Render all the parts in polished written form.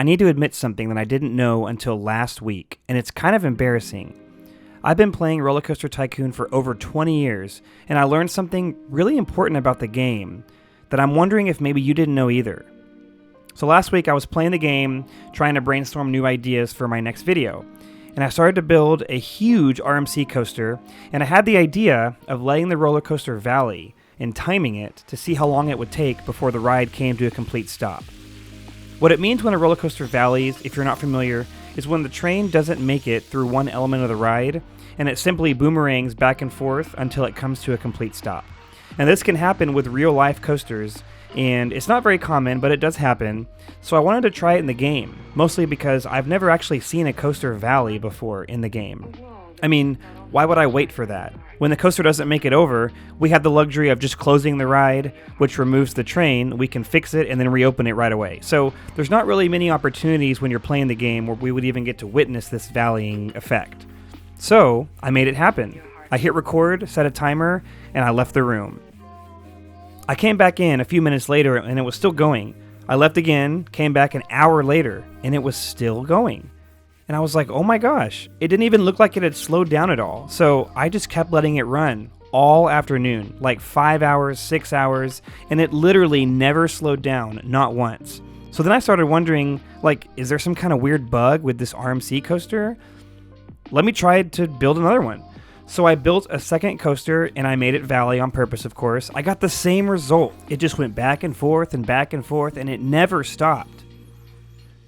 I need to admit something that I didn't know until last week, and it's kind of embarrassing. I've been playing RollerCoaster Tycoon for over 20 years, and I learned something really important about the game that I'm wondering if maybe you didn't know either. So last week I was playing the game, trying to brainstorm new ideas for my next video, and I started to build a huge RMC coaster, and I had the idea of letting the roller coaster valley and timing it to see how long it would take before the ride came to a complete stop. What it means when a roller coaster valleys, if you're not familiar, is when the train doesn't make it through one element of the ride, and it simply boomerangs back and forth until it comes to a complete stop. And this can happen with real-life coasters, and it's not very common, but it does happen, so I wanted to try it in the game, mostly because I've never actually seen a coaster valley before in the game. I mean, why would I wait for that? When the coaster doesn't make it over, we have the luxury of just closing the ride, which removes the train, we can fix it and then reopen it right away. So there's not really many opportunities when you're playing the game where we would even get to witness this valleying effect. So I made it happen. I hit record, set a timer, and I left the room. I came back in a few minutes later and it was still going. I left again, came back an hour later, and it was still going. And I was like, oh my gosh, it didn't even look like it had slowed down at all. So I just kept letting it run all afternoon, like 5 hours, 6 hours, and it literally never slowed down, not once. So then I started wondering, like, is there some kind of weird bug with this RMC coaster? Let me try to build another one. So I built a second coaster and I made it valley on purpose, of course. I got the same result. It just went back and forth and it never stopped.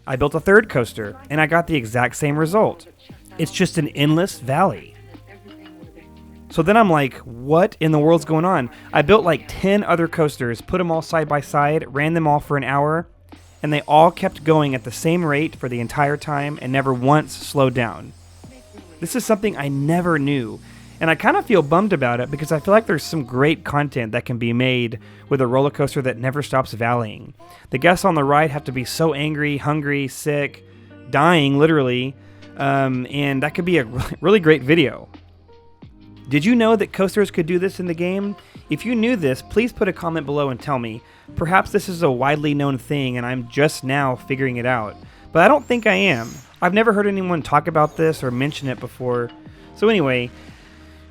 I built a third coaster, and I got the exact same result. It's just an endless valley. So then I'm like, what in the world's going on? I built like 10 other coasters, put them all side by side, ran them all for an hour, and they all kept going at the same rate for the entire time and never once slowed down. This is something I never knew, and I kind of feel bummed about it because I feel like there's some great content that can be made with a roller coaster that never stops valleying. The guests on the ride have to be so angry, hungry, sick, dying literally, and that could be a really great video. Did you know that coasters could do this in the game? If you knew this, please put a comment below and tell me. Perhaps this is a widely known thing and I'm just now figuring it out, but I don't think I am. I've never heard anyone talk about this or mention it before. So anyway,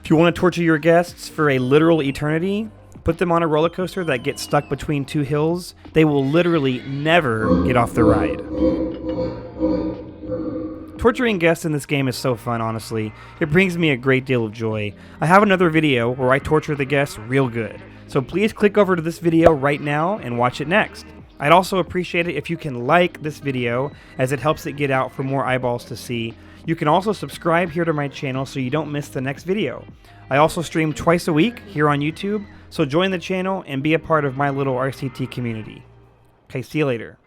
if you want to torture your guests for a literal eternity, put them on a roller coaster that gets stuck between two hills. They will literally never get off the ride. Torturing guests in this game is so fun, honestly. It brings me a great deal of joy. I have another video where I torture the guests real good. So please click over to this video right now and watch it next. I'd also appreciate it if you can like this video, as it helps it get out for more eyeballs to see. You can also subscribe here to my channel so you don't miss the next video. I also stream twice a week here on YouTube, so join the channel and be a part of my little RCT community. Okay, see you later.